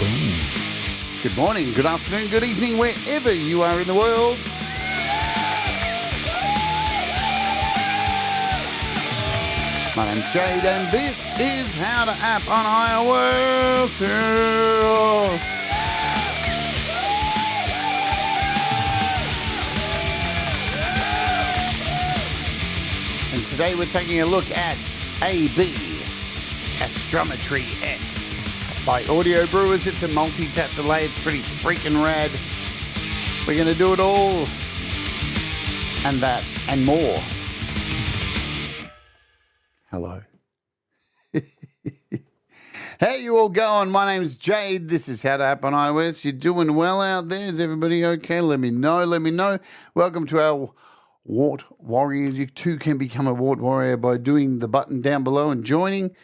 Boom. Good morning, good afternoon, good evening, wherever you are in the world. My name's Jade, and this is How to App on iOS. And today we're taking a look at AB, Astrometry X, by Audio Brewers. It's a multi-tap delay. It's pretty freaking rad. We're going to do it all and that and more. Hello. How you all going? My name's Jade. This is How to App on iOS. You doing well out there? Is everybody okay? Let me know. Let me know. Welcome to our Wart Warriors. You too can become a Wart Warrior by doing the button down below and joining.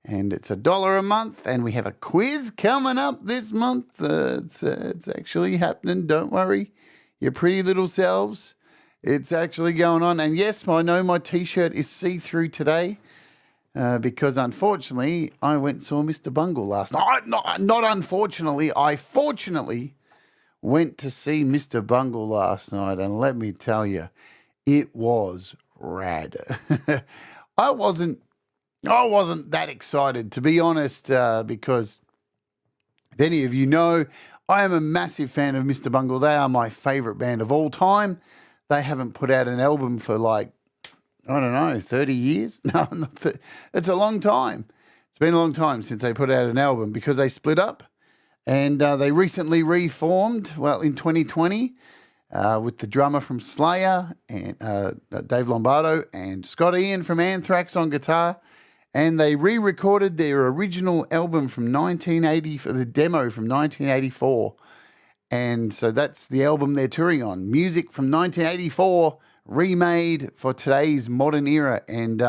And it's $1 a month. And we have a quiz coming up this month. It's actually happening. Don't worry. Your pretty little selves. It's actually going on. And yes, I know my T-shirt is see-through today. Because unfortunately, I went and saw Mr. Bungle last night. Not unfortunately, I fortunately went to see Mr. Bungle last night, and let me tell you, it was rad. I wasn't that excited, to be honest, because if any of you know, I am a massive fan of Mr. Bungle. They are my favorite band of all time. They haven't put out an album for I don't know, 30 years? No, it's a long time. It's been a long time since they put out an album because they split up and they recently reformed, in 2020 with the drummer from Slayer, and Dave Lombardo, and Scott Ian from Anthrax on guitar. And they re-recorded their original album from 1980, for the demo from 1984. And so that's the album they're touring on, music from 1984, remade for today's modern era, and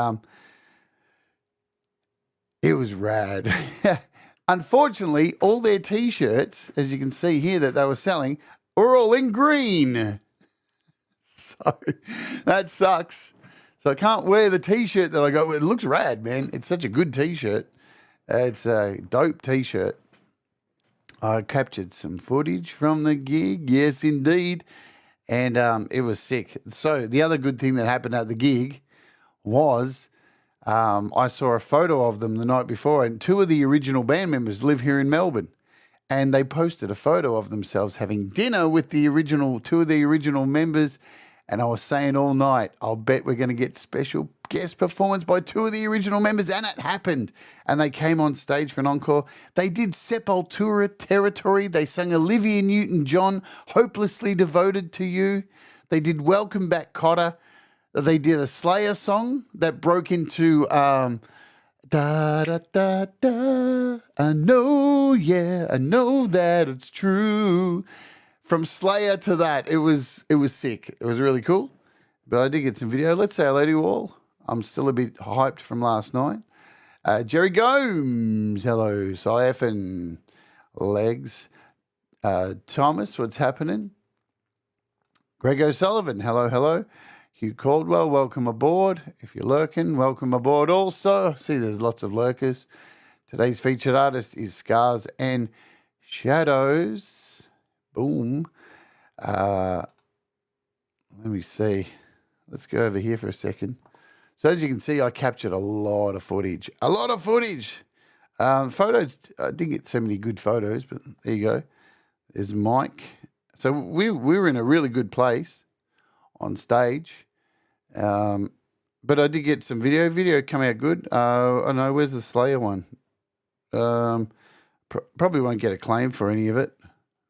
it was rad. Unfortunately, all their T-shirts, as you can see here, that they were selling, were all in green. So that sucks. So I can't wear the T-shirt that I got. It looks rad, man. It's such a good T-shirt. It's a dope T-shirt. I captured some footage from the gig. Yes, indeed. And it was sick. So the other good thing that happened at the gig was I saw a photo of them the night before, and two of the original band members live here in Melbourne. And they posted a photo of themselves having dinner with two of the original members. And I was saying all night, I'll bet we're going to get special guest performance by two of the original members. And it happened. And they came on stage for an encore. They did Sepultura Territory. They sang Olivia Newton-John, Hopelessly Devoted to You. They did Welcome Back, Kotter. They did a Slayer song that broke into da da da da. I know that it's true. From Slayer to that, it was sick. It was really cool. But I did get some video. Let's say hello to you all. I'm still a bit hyped from last night. Jerry Gomes, hello. Syphon, Legs. Thomas, what's happening? Greg O'Sullivan, hello. Hugh Caldwell, welcome aboard. If you're lurking, welcome aboard also. See, there's lots of lurkers. Today's featured artist is Scars and Shadows. Boom. Let me see. Let's go over here for a second. So as you can see, I captured a lot of footage. Photos, I didn't get so many good photos, but there you go. There's Mike. So we were in a really good place on stage. But I did get some video. Video came out good. I know, where's the Slayer one? Probably won't get a claim for any of it.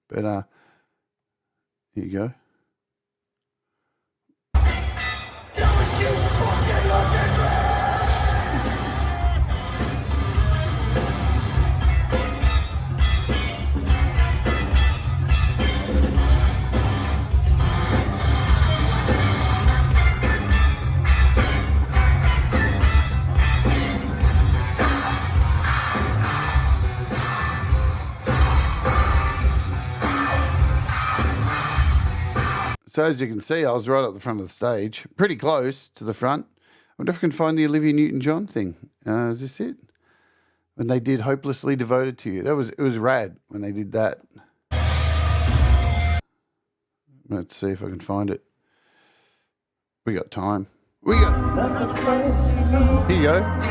But here you go. So as you can see, I was right at the front of the stage, pretty close to the front. I wonder if I can find the Olivia Newton-John thing. Is this it? when they did Hopelessly Devoted to You. It was rad when they did that. Let's see if I can find it. We got time. Here you go.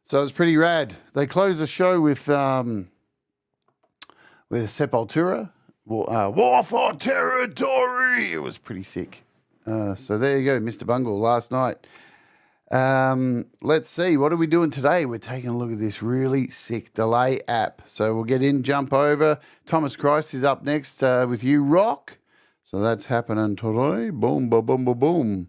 So it's pretty rad. They closed the show with Sepultura, War for Territory. It was pretty sick. So there you go, Mr. Bungle, last night. Let's see, what are we doing today? We're taking a look at this really sick delay app. So we'll get in, jump over. Thomas Christ is up next with you, Rock. So that's happening today. Boom, boom, boom, boom, boom.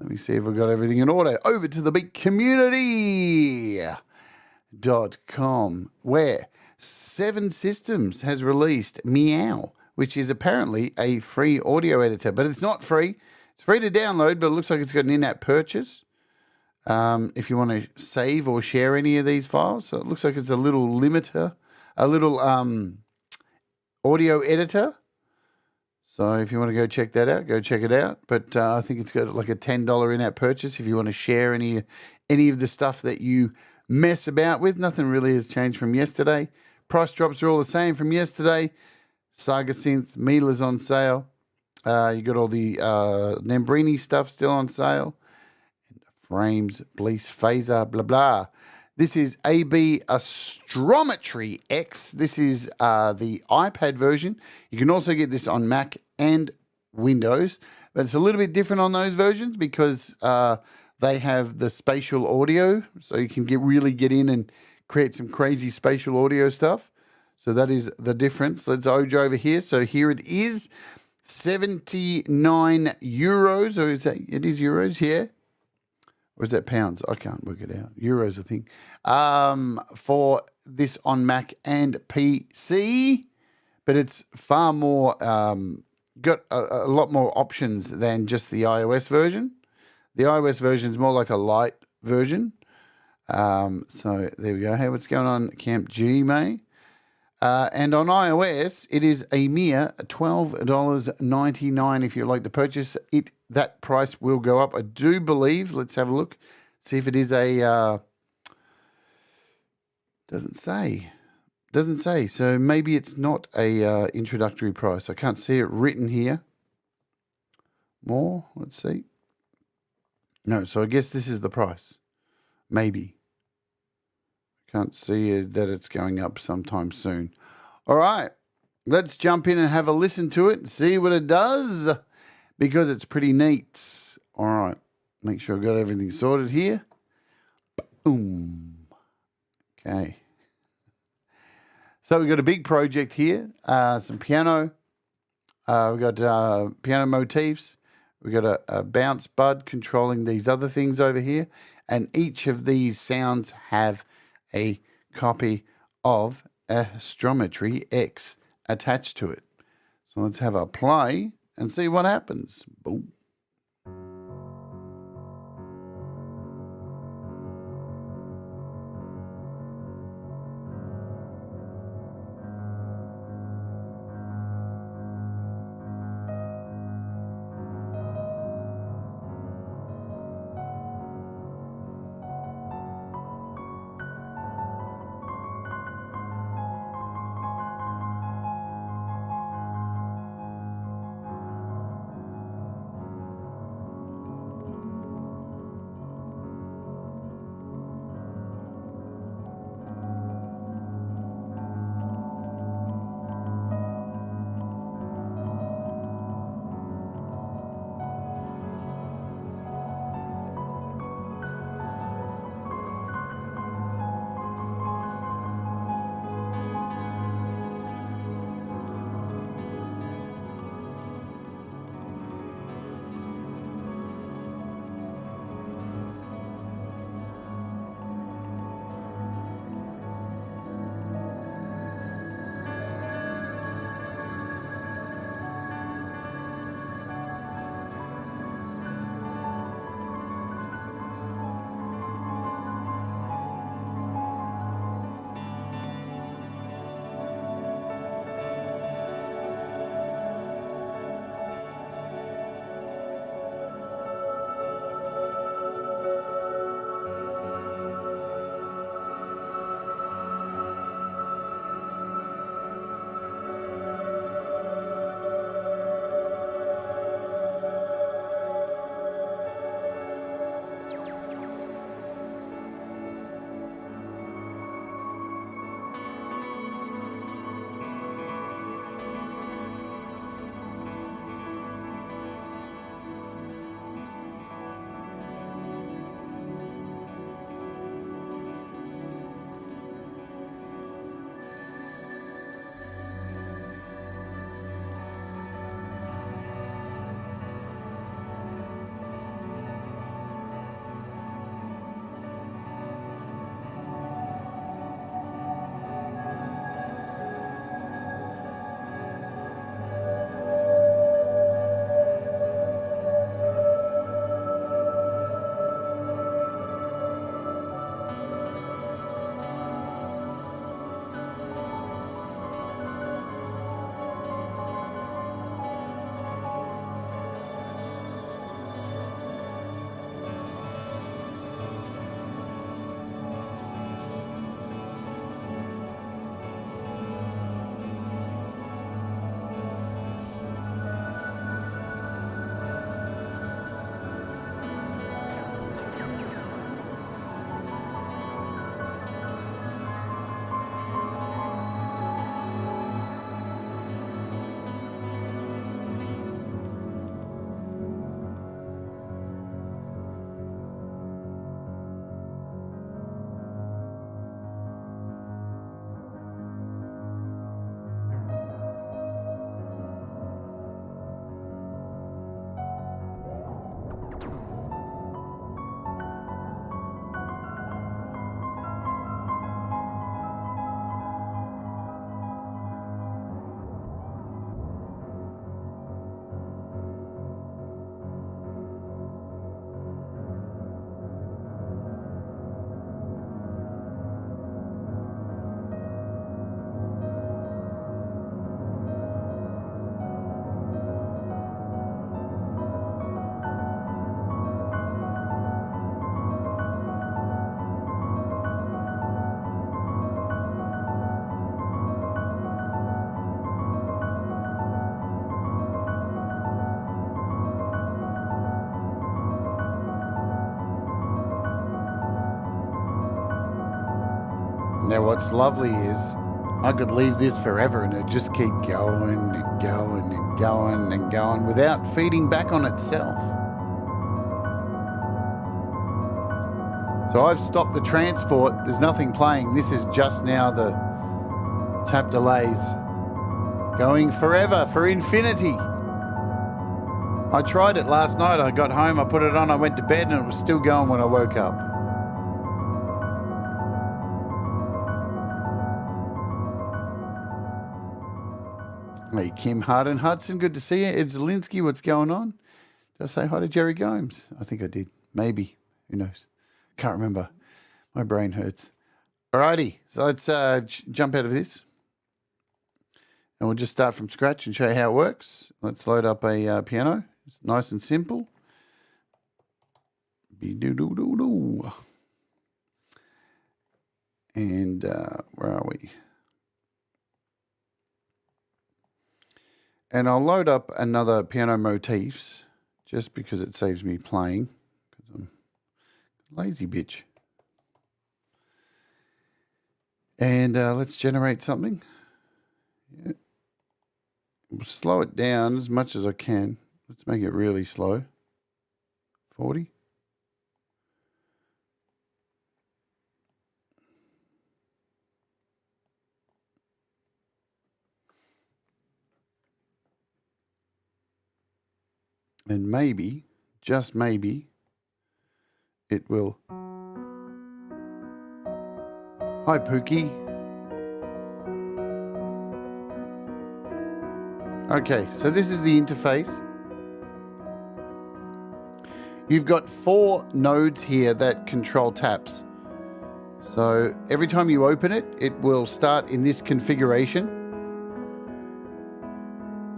Let me see if we've got everything in order. Over to the big community.com, where 7 Systems has released Meow, which is apparently a free audio editor, but it's not free. It's free to download, but it looks like it's got an in-app purchase if you want to save or share any of these files. So it looks like it's a little limiter, a little audio editor. So if you want to go check that out, go check it out. But I think it's got like a $10 in-app purchase if you want to share any of the stuff that you mess about with. Nothing really has changed from yesterday. Price drops are all the same from yesterday. Saga Synth, Miele's on sale. You got all the Nambrini stuff still on sale. Frames, Bleach, Phaser, blah, blah. This is AB Astrometry X. This is the iPad version. You can also get this on Mac and Windows, but it's a little bit different on those versions because they have the spatial audio, so you can really get in and create some crazy spatial audio stuff. So that is the difference. Let's Oj over here. So here it is, 79 euros, or is that, it is euros, yeah? Or is that pounds? I can't work it out. Euros, I think. For this on Mac and PC, but it's far more, got a lot more options than just the iOS version. The iOS version is more like a light version. So there we go. Hey, what's going on, Camp G, mate? And on iOS, it is a mere $12.99 if you'd like to purchase it. That price will go up, I do believe. Let's have a look. See if it is a... doesn't say. Doesn't say. So maybe it's not a introductory price. I can't see it written here. More. Let's see. No, so I guess this is the price. Maybe. Can't see that it's going up sometime soon. All right, let's jump in and have a listen to it and see what it does, because it's pretty neat. All right, make sure I've got everything sorted here. Boom. Okay. So we've got a big project here, some piano. We've got piano motifs. We've got a bounce bud controlling these other things over here. And each of these sounds have a copy of Astrometry X attached to it. So let's have a play and see what happens. Boom. Now what's lovely is I could leave this forever and it'd just keep going and going and going and going without feeding back on itself. So I've stopped the transport. There's nothing playing. This is just now the tap delays going forever, for infinity. I tried it last night. I got home, I put it on, I went to bed, and it was still going when I woke up. Hey, Kim Harden Hudson, good to see you. Ed Zielinski, what's going on? Did I say hi to Jerry Gomes? I think I did. Maybe. Who knows? Can't remember. My brain hurts. Alrighty, so let's jump out of this. And we'll just start from scratch and show you how it works. Let's load up a piano. It's nice and simple. Be-do-do-do-do. And where are we? And I'll load up another piano motifs just because it saves me playing. Because I'm a lazy bitch. And let's generate something. Yeah. We'll slow it down as much as I can. Let's make it really slow. 40. And maybe, just maybe, it will. Hi, Pookie. Okay, so this is the interface. You've got 4 nodes here that control taps. So every time you open it, it will start in this configuration.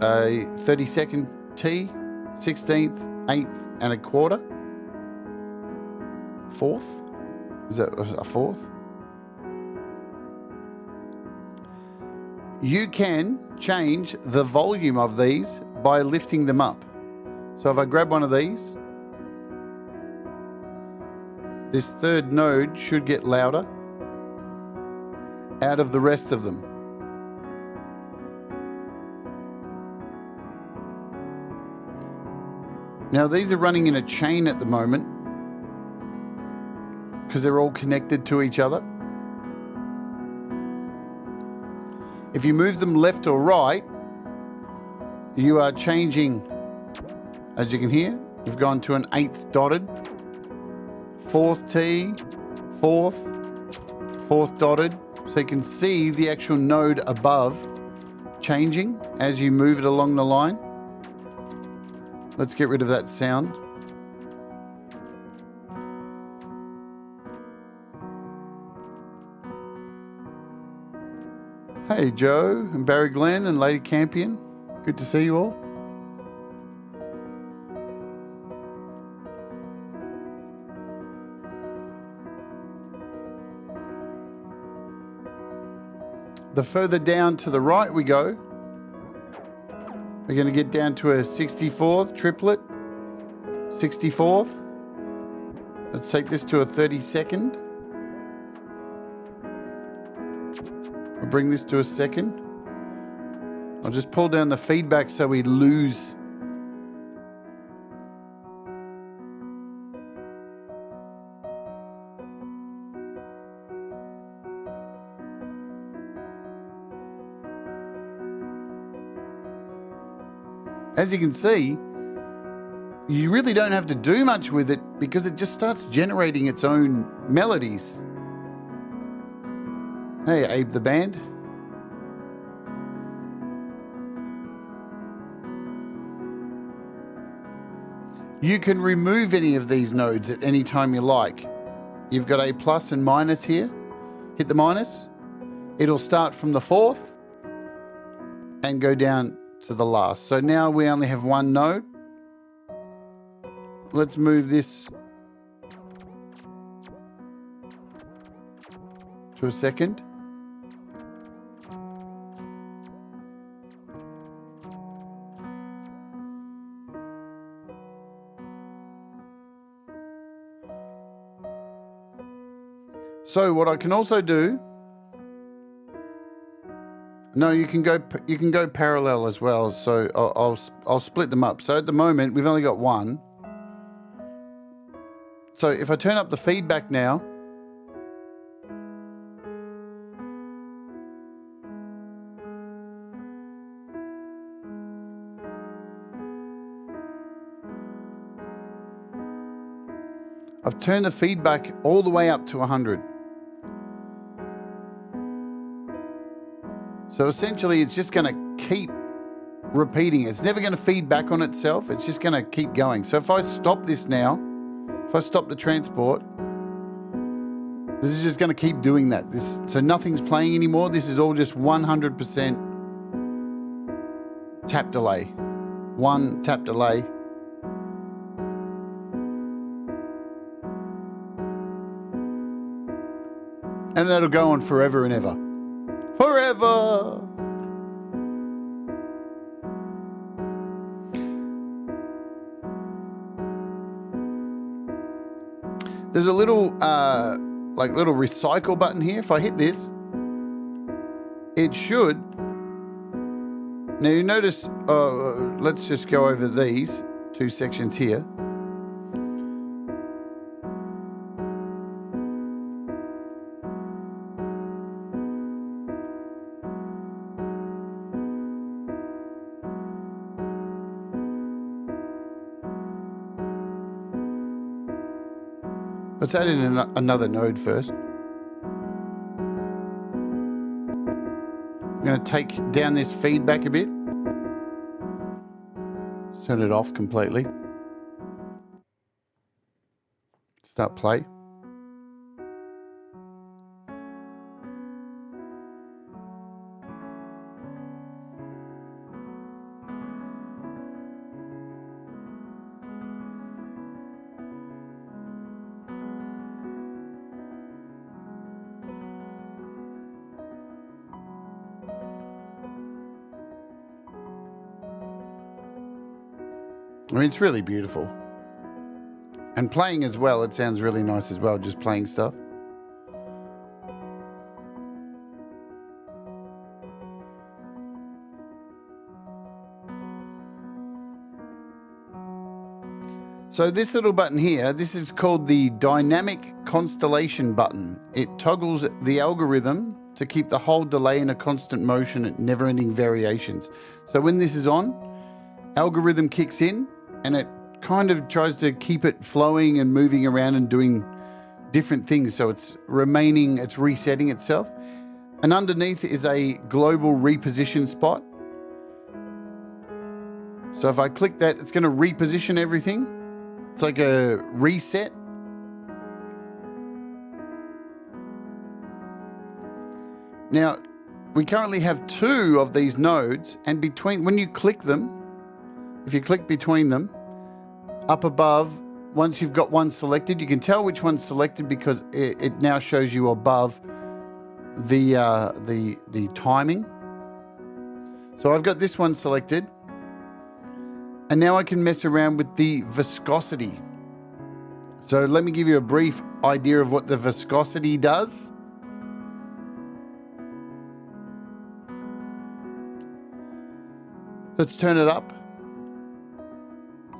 A 30-second T, 16th, 8th, and a quarter. 4th? Is that a 4th? You can change the volume of these by lifting them up. So if I grab one of these, this 3rd node should get louder out of the rest of them. Now these are running in a chain at the moment because they're all connected to each other. If you move them left or right, you are changing, as you can hear, you've gone to an 8th dotted, 4th T, 4th dotted. So you can see the actual node above changing as you move it along the line. Let's get rid of that sound. Hey Joe and Barry Glenn and Lady Campion. Good to see you all. The further down to the right we go, we're going to get down to a 64th triplet, 64th. Let's take this to a 32nd. I'll bring this to a 2nd. I'll just pull down the feedback so we lose. As you can see, you really don't have to do much with it because it just starts generating its own melodies. Hey, Abe the band. You can remove any of these nodes at any time you like. You've got a plus and minus here. Hit the minus. It'll start from the 4th and go down to the last. So now we only have 1 node. Let's move this to a 2nd. So what I can also do, No, you can go parallel as well. So I'll split them up. So at the moment we've only got one. So if I turn up the feedback now, I've turned the feedback all the way up to 100. So essentially it's just going to keep repeating. It's never going to feed back on itself. It's just going to keep going. So if I stop this now, if I stop the transport, this is just going to keep doing that. So nothing's playing anymore. This is all just 100% tap delay. One tap delay. And that'll go on forever and ever. Forever! There's a little, little recycle button here. If I hit this, it should. Now you notice, let's just go over these two sections here. Let's add in another node first. I'm going to take down this feedback a bit. Let's turn it off completely. Start play. I mean, it's really beautiful. And playing as well, it sounds really nice as well, just playing stuff. So this little button here, this is called the dynamic constellation button. It toggles the algorithm to keep the whole delay in a constant motion at never-ending variations. So when this is on, algorithm kicks in, and it kind of tries to keep it flowing and moving around and doing different things. So it's resetting itself. And underneath is a global reposition spot. So if I click that, it's going to reposition everything. It's like a reset. Now, we currently have 2 of these nodes, and when you click them, if you click between them, up above, once you've got one selected, you can tell which one's selected because it now shows you above the timing. So I've got this one selected, and now I can mess around with the viscosity. So let me give you a brief idea of what the viscosity does. Let's turn it up.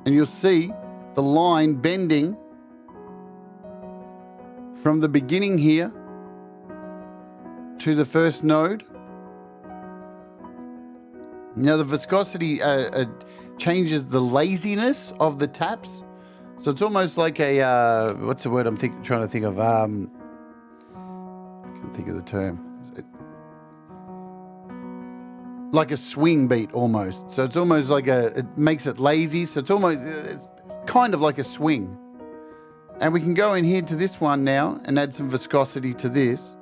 And you'll see the line bending from the beginning here to the first node. Now the viscosity changes the laziness of the taps. So it's almost like a, what's the word I'm trying to think of? I can't think of the term. Like a swing beat almost. So it's almost like it makes it lazy. So it's kind of like a swing. And we can go in here to this one now and add some viscosity to this.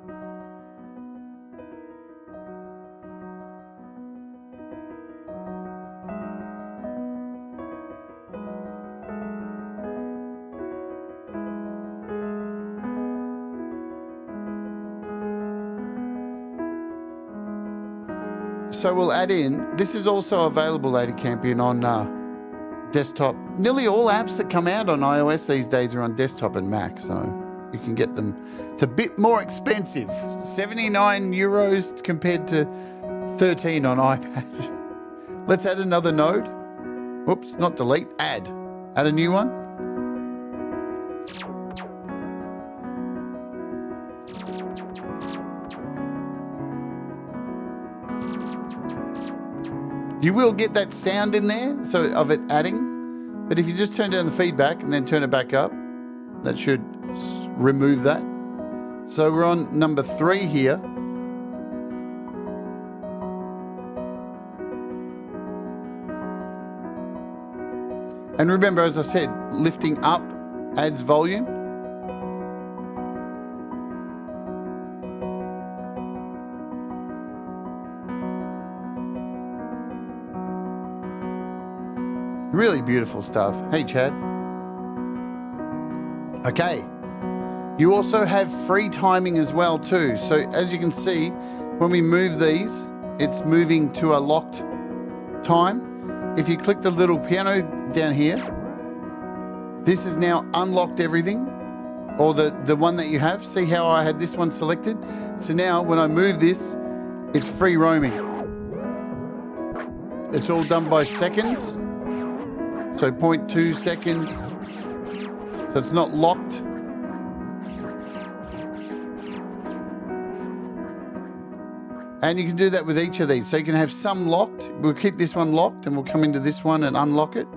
So we'll add in, this is also available, Lady Campion, on desktop. Nearly all apps that come out on iOS these days are on desktop and Mac, so you can get them. It's a bit more expensive, 79 euros compared to 13 on iPad. Let's add another node. Whoops, not delete, add. Add a new one. You will get that sound in there, so of it adding. But if you just turn down the feedback and then turn it back up, that should remove that. So we're on number 3 here. And remember, as I said, lifting up adds volume. Really beautiful stuff. Hey, Chad. Okay. You also have free timing as well too. So as you can see, when we move these, it's moving to a locked time. If you click the little piano down here, this has now unlocked everything, or the one that you have. See how I had this one selected? So now when I move this, it's free roaming. It's all done by seconds. So 0.2 seconds. So it's not locked. And you can do that with each of these. So you can have some locked. We'll keep this one locked and we'll come into this one and unlock it.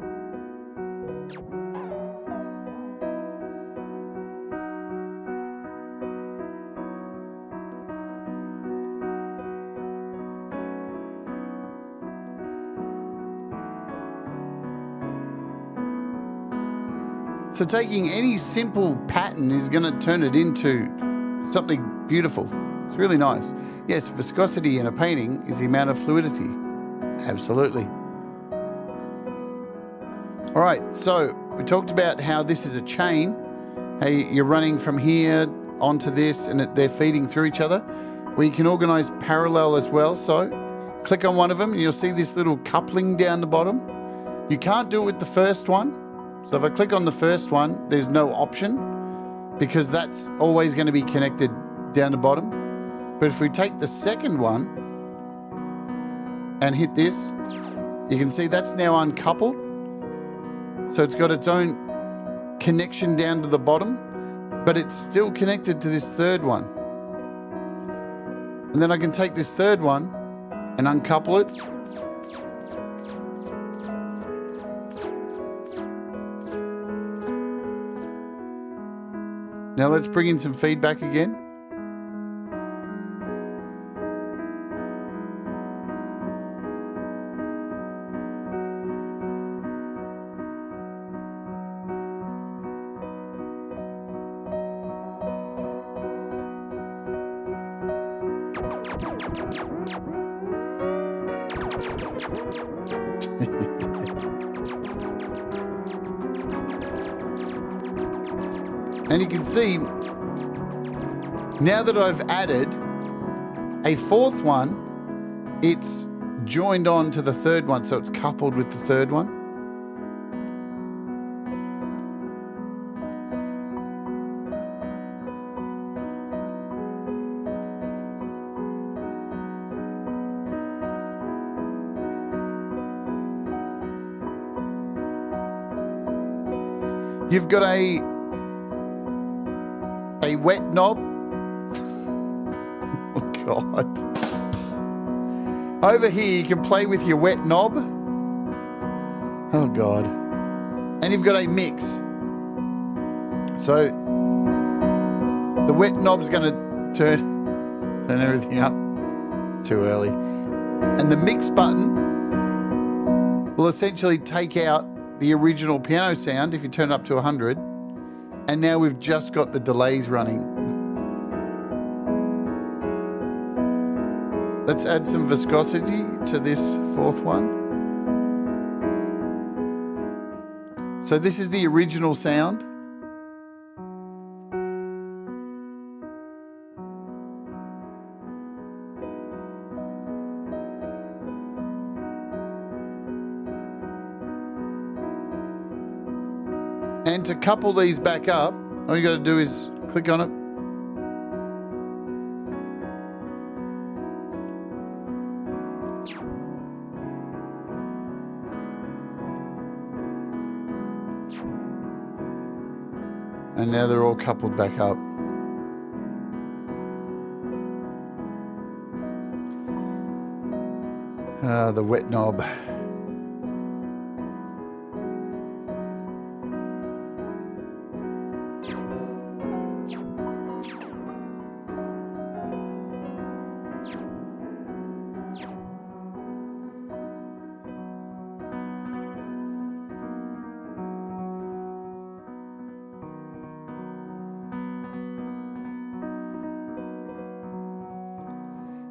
So taking any simple pattern is going to turn it into something beautiful. It's really nice. Yes, viscosity in a painting is the amount of fluidity. Absolutely. All right, so we talked about how this is a chain. How you're running from here onto this and they're feeding through each other. We can organize parallel as well. So click on one of them and you'll see this little coupling down the bottom. You can't do it with the first one. So if I click on the first one, there's no option because that's always going to be connected down the bottom. But if we take the second one and hit this, you can see that's now uncoupled. So it's got its own connection down to the bottom, but it's still connected to this third one. And then I can take this third one and uncouple it. Now let's bring in some feedback again. And you can see, now that I've added a fourth one, it's joined on to the third one, so it's coupled with the third one. You've got a wet knob. Oh God. Over here you can play with your wet knob. Oh God. And you've got a mix. So the wet knob's going to turn everything up. It's too early. And the mix button will essentially take out the original piano sound if you turn it up to 100. And now we've just got the delays running. Let's add some viscosity to this fourth one. So this is the original sound. And to couple these back up, all you got to do is click on it. And now they're all coupled back up. The wet knob.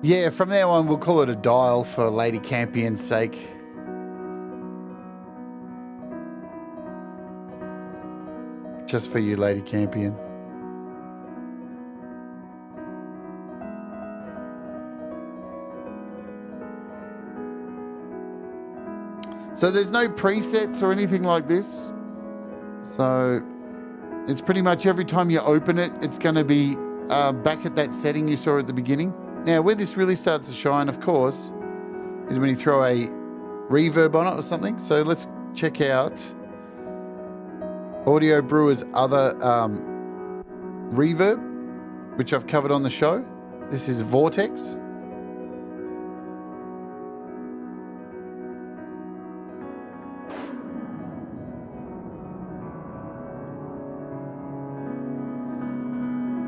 Yeah, from now on, we'll call it a dial for Lady Campion's sake. Just for you, Lady Campion. So there's no presets or anything like this. So it's pretty much every time you open it, it's going to be back at that setting you saw at the beginning. Now, where this really starts to shine, of course, is when you throw a reverb on it or something. So let's check out Audio Brewers' other reverb, which I've covered on the show. This is Vortex.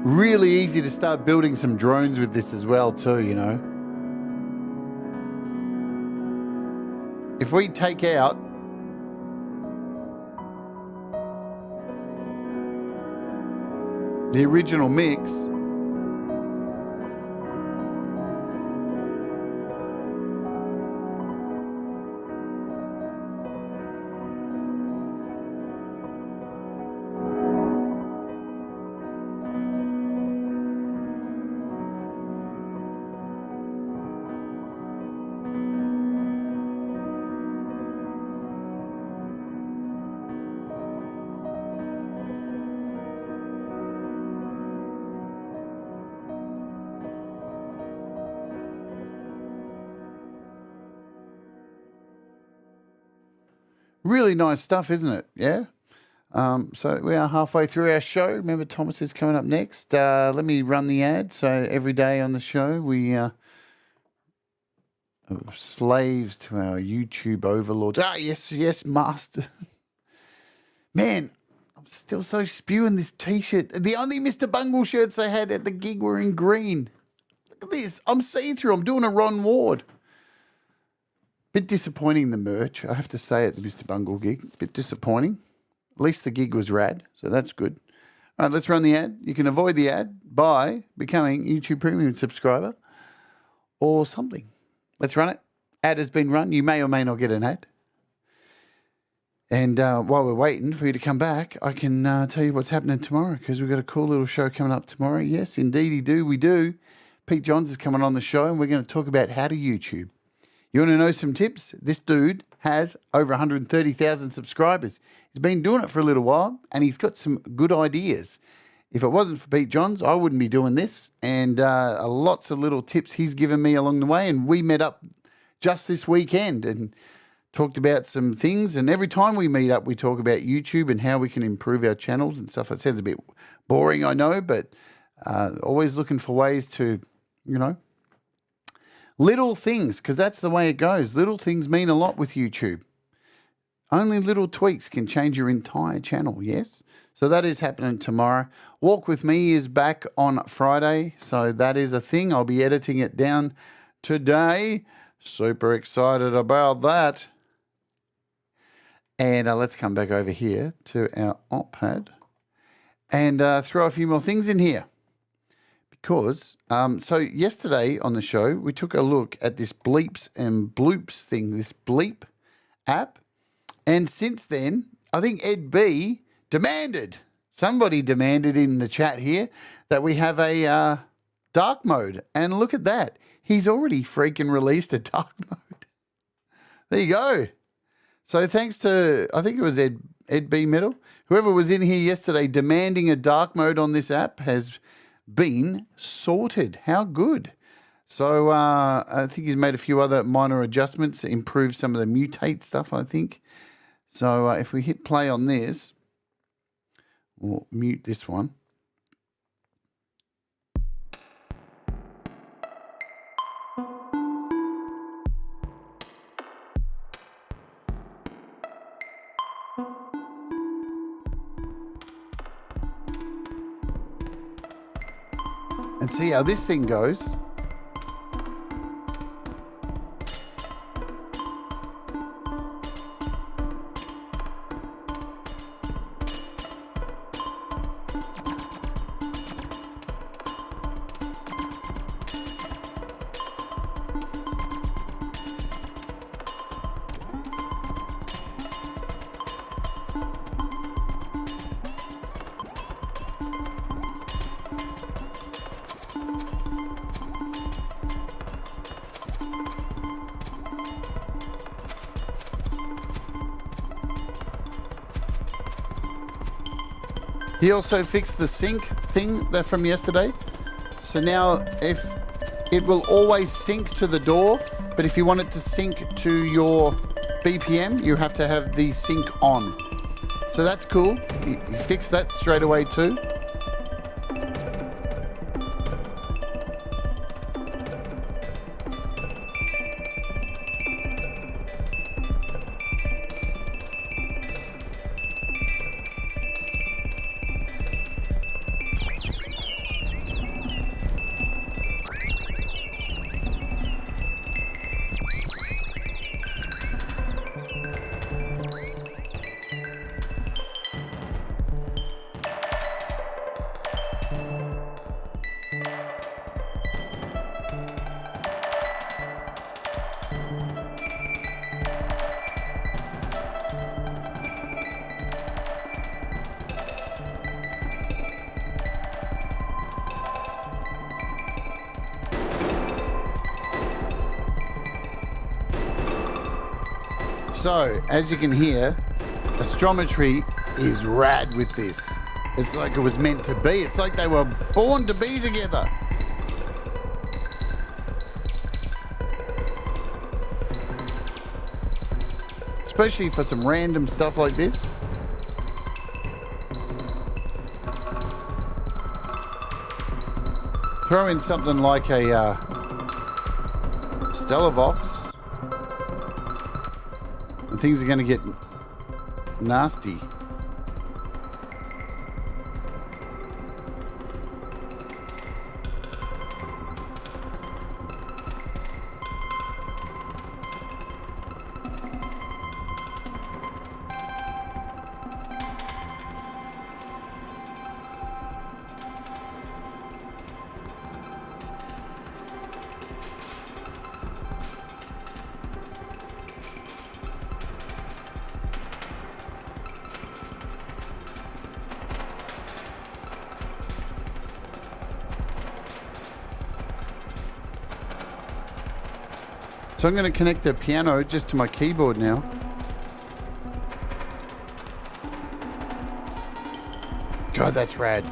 Really easy to start building some drones with this as well too, you know. If we take out the original mix, really nice stuff, isn't it? Yeah. So we are halfway through our show. Remember, Thomas is coming up next. Let me run the ad. So every day on the show, we are slaves to our YouTube overlords. Ah, yes, yes, master. Man, I'm still so spewing this T-shirt. The only Mr. Bungle shirts they had at the gig were in green. Look at this. I'm see-through. I'm doing a Ron Ward. Bit disappointing, the merch, I have to say, at the Mr. Bungle gig. Bit disappointing. At least the gig was rad, so that's good. All right, let's run the ad. You can avoid the ad by becoming YouTube Premium subscriber or something. Let's run it. Ad has been run. You may or may not get an ad. And while we're waiting for you to come back, I can tell you what's happening tomorrow, because we've got a cool little show coming up tomorrow. Yes, indeedy we do. Pete Johns is coming on the show, and we're going to talk about how to YouTube. You want to know some tips? This dude has over 130,000 subscribers. He's been doing it for a little while, and he's got some good ideas. If it wasn't for Pete Johns, I wouldn't be doing this. And lots of little tips he's given me along the way. And we met up just this weekend and talked about some things. And every time we meet up, we talk about YouTube and how we can improve our channels and stuff. It sounds a bit boring, I know, but always looking for ways to, you know, little things, because that's the way it goes. Little things mean a lot with YouTube. Only little tweaks can change your entire channel, yes? So that is happening tomorrow. Walk With Me is back on Friday, so that is a thing. I'll be editing it down today. Super excited about that. And let's come back over here to our iPad and throw a few more things in here. Because, so yesterday on the show, we took a look at this bleeps and bloops thing, this bleep app. And since then, I think Ed B somebody demanded in the chat here that we have a dark mode. And look at that. He's already freaking released a dark mode. There you go. So thanks to, I think it was Ed B Middle, whoever was in here yesterday demanding a dark mode on this app has been sorted. How good. So I think he's made a few other minor adjustments, improved some of the mutate stuff, I think. So if we hit play on this, We'll mute this one. And see how this thing goes. He also fixed the sync thing that from yesterday. So now if it will always sync to the door, but if you want it to sync to your BPM, you have to have the sync on. So that's cool. He fixed that straight away too. So, as you can hear, Astrometry is rad with this. It's like it was meant to be. It's like they were born to be together. Especially for some random stuff like this. Throw in something like a Stellar Vox. And things are going to get nasty. So I'm going to connect the piano just to my keyboard now. God, that's rad.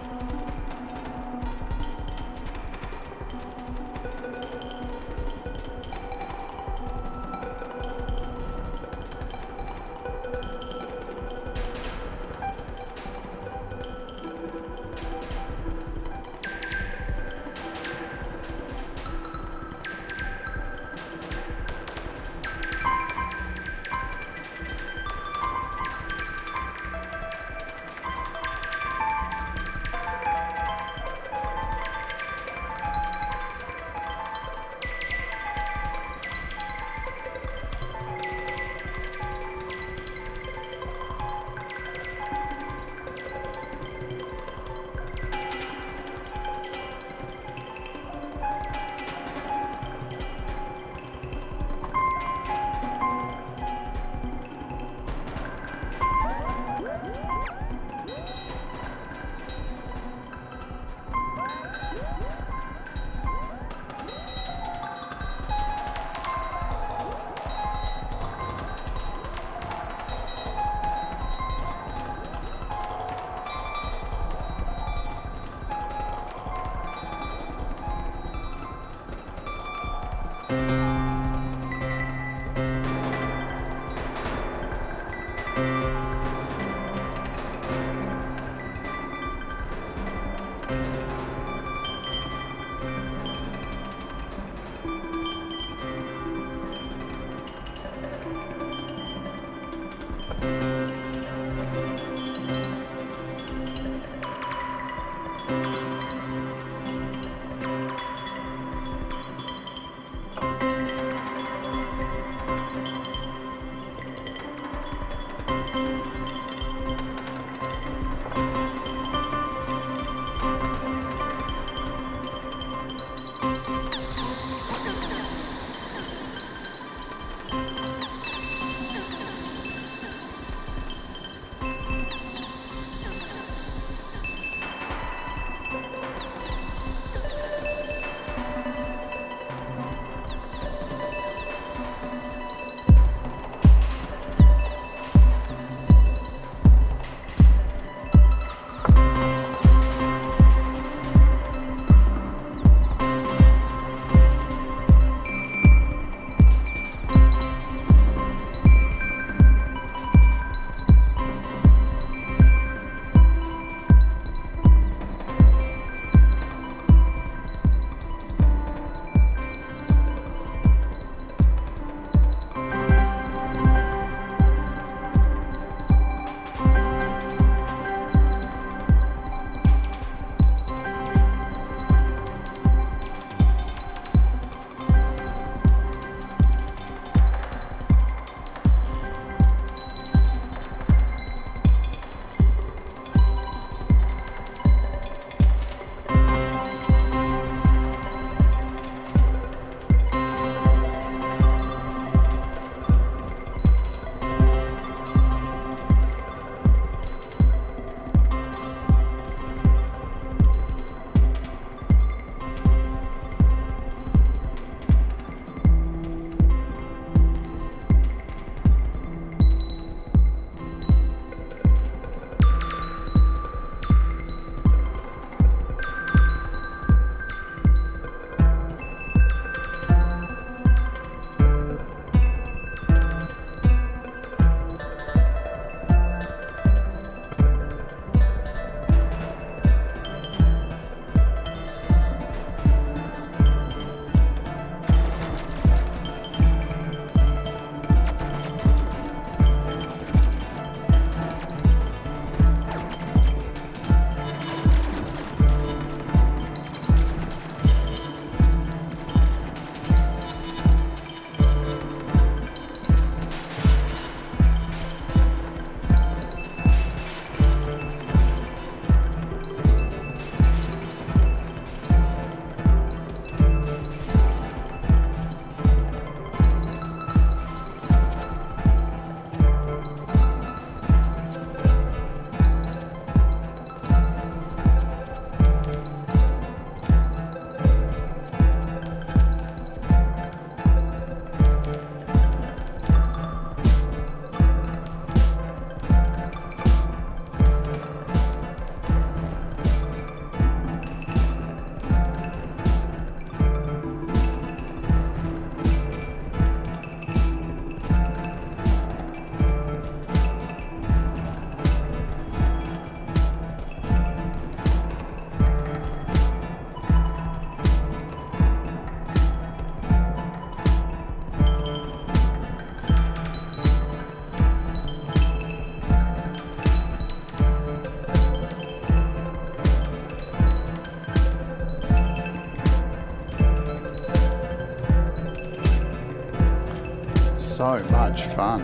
so much fun.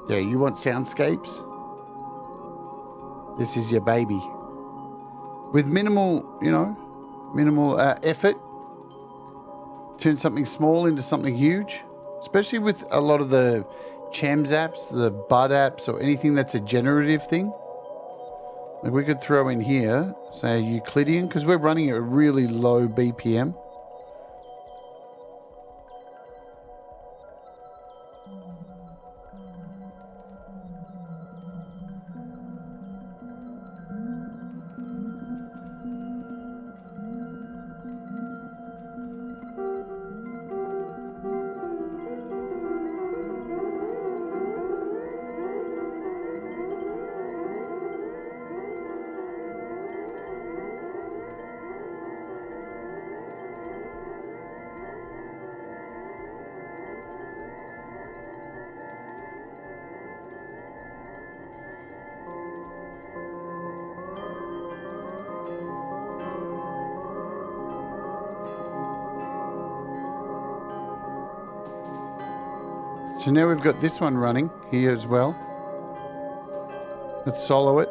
Yeah, you want soundscapes? This is your baby. With minimal, minimal effort, turn something small into something huge, especially with a lot of the Chams apps, the Bud apps, or anything that's a generative thing. Like we could throw in here, say Euclidean, because we're running at a really low BPM. So now we've got this one running here as well. Let's solo it.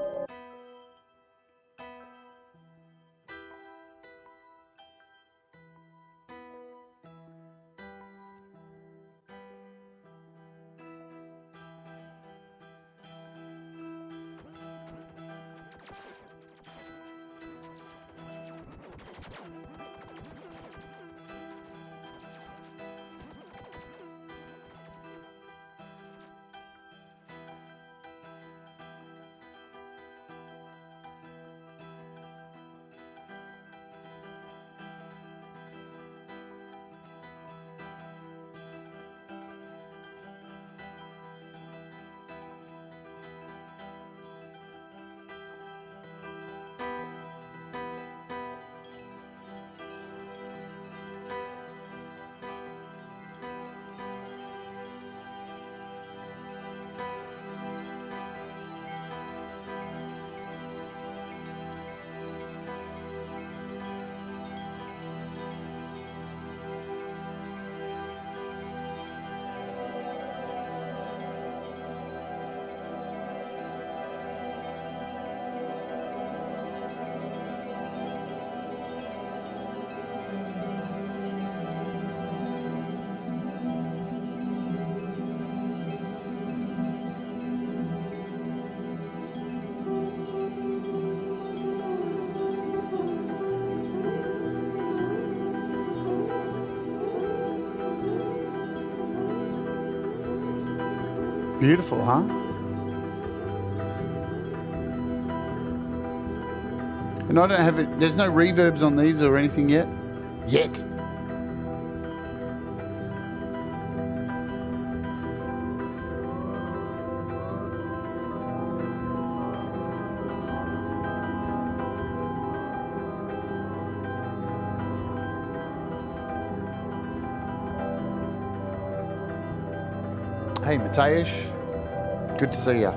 Beautiful, huh? And I don't have it, there's no reverbs on these or anything yet. Yet. Hey, Mateusz. Good to see ya.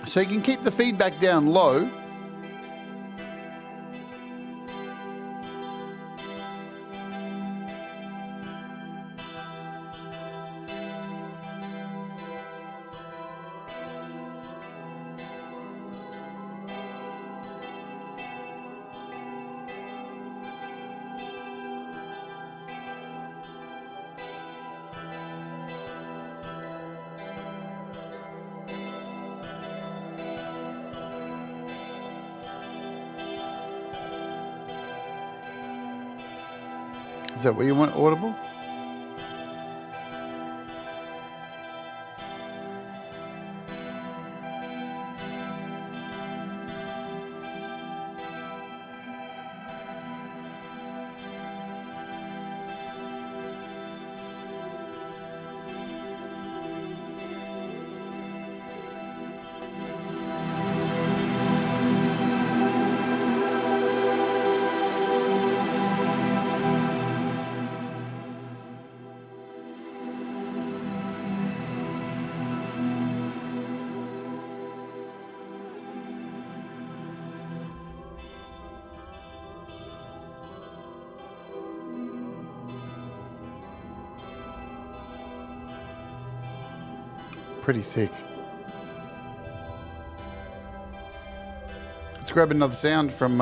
So you can keep the feedback down low. Is that what you want, audible? Pretty sick. Let's grab another sound from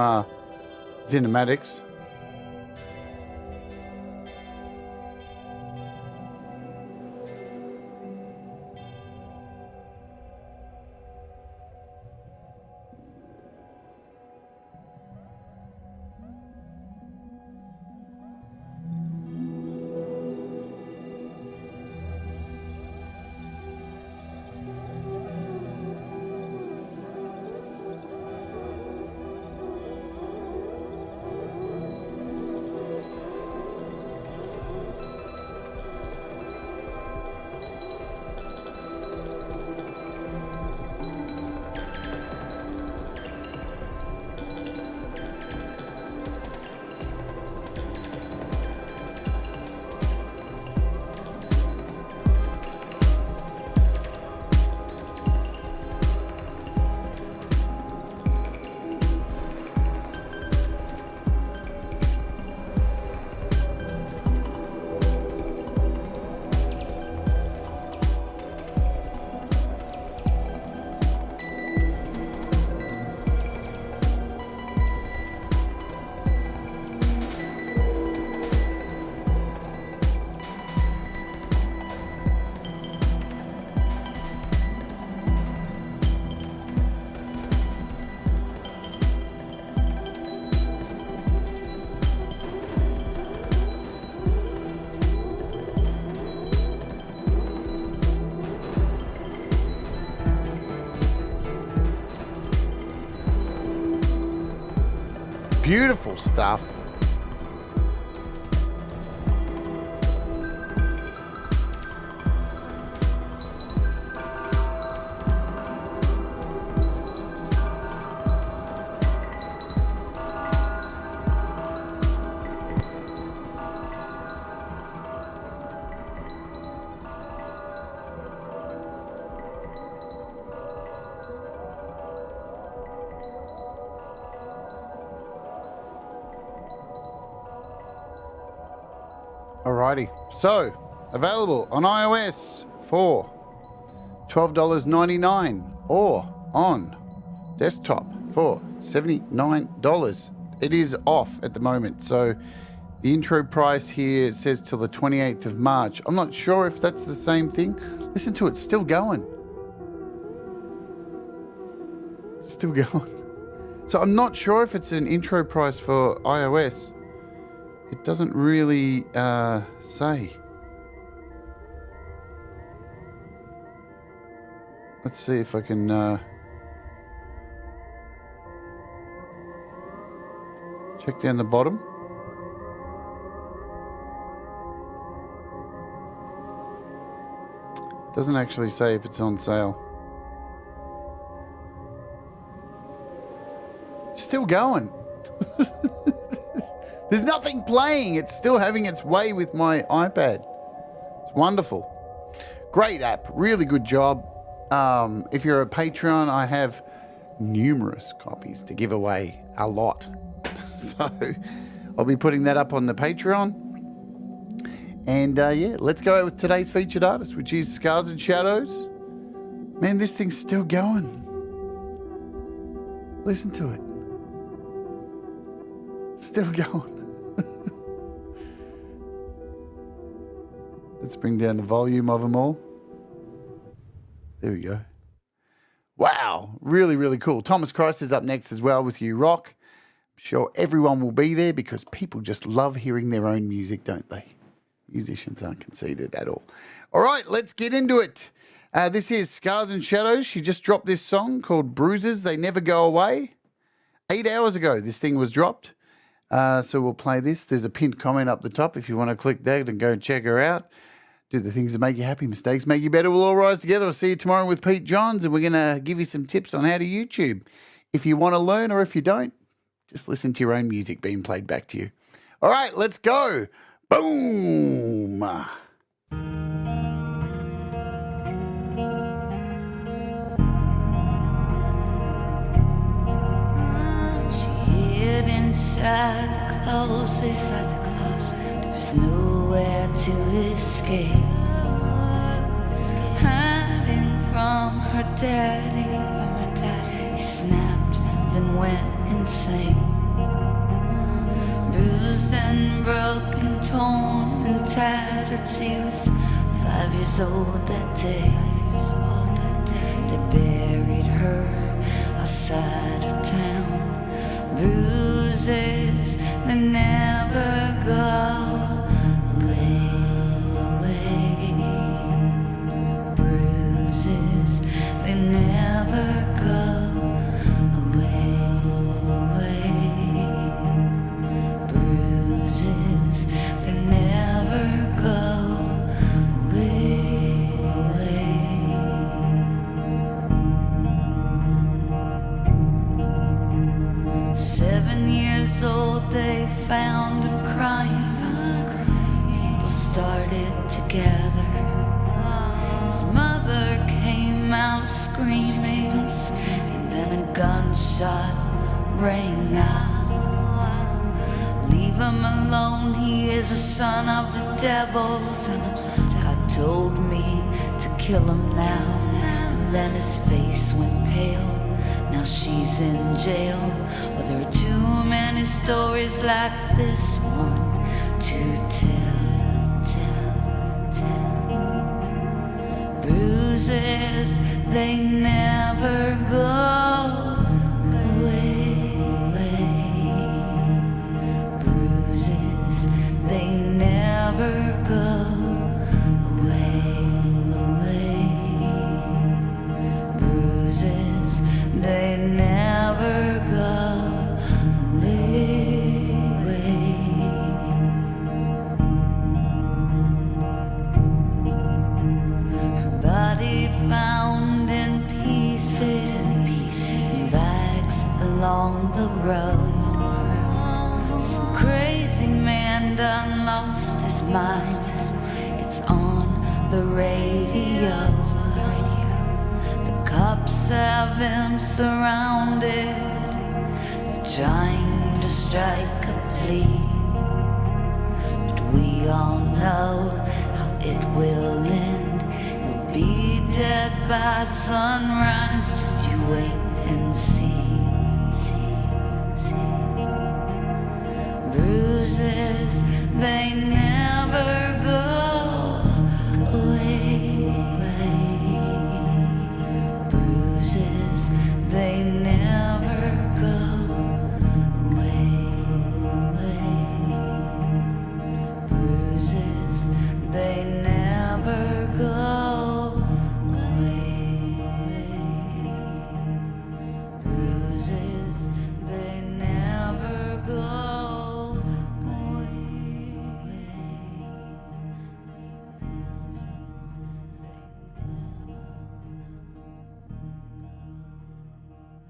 Zinematics. Beautiful stuff. Alrighty, so available on iOS for $12.99 or on desktop for $79. It is off at the moment, so the intro price here says till the 28th of March. I'm not sure if that's the same thing. Listen to it, still going. Still going. So I'm not sure if it's an intro price for iOS. It doesn't really say. Let's see if I can check down the bottom. Doesn't actually say if it's on sale. Still going. There's nothing playing. It's still having its way with my iPad. It's wonderful. Great app. Really good job. If you're a Patreon, I have numerous copies to give away. A lot. So I'll be putting that up on the Patreon. And yeah, let's go out with today's featured artist, which is Scars and Shadows. Man, this thing's still going. Listen to it. Still going. Let's bring down the volume of them all. There we go. Wow, really, really cool. Thomas Christ is up next as well with You Rock. I'm sure everyone will be there because people just love hearing their own music, don't they? Musicians aren't conceited at all. All right, let's get into it. This is Scars and Shadows. She just dropped this song called Bruises. They Never Go Away. 8 hours ago, this thing was dropped. So we'll play this. There's a pinned comment up the top if you want to click that and go and check her out. Do the things that make you happy. Mistakes make you better. We'll all rise together. I'll see you tomorrow with Pete Johns, and we're going to give you some tips on how to YouTube. If you want to learn or if you don't, just listen to your own music being played back to you. All right, let's go. Boom. Inside the closet, inside the closet, there's nowhere to escape. Hiding from her daddy. He snapped, then went insane. Bruised and broken, torn and tattered. She was 5 years old that day. They buried her outside of town. Bruises, they never go away. Bruises, they never go away. Bruises, they never go away. 7 years old, they found him crying. People started to gather. His mother came out screaming, and then a gunshot rang out. Leave him alone, he is a son of the devil. God told me to kill him now. And then his face went pale. Now she's in jail. Well, there are too many stories like this one to tell. Bruises, they never go away. Bruises, they never go away. Bruises, they never go away. Her body found in pieces, in bags along the road. Some crazy man done lost his mind. It's on the radio. Cops have him surrounded. They're trying to strike a plea, but we all know how it will end. He'll be dead by sunrise, just you wait.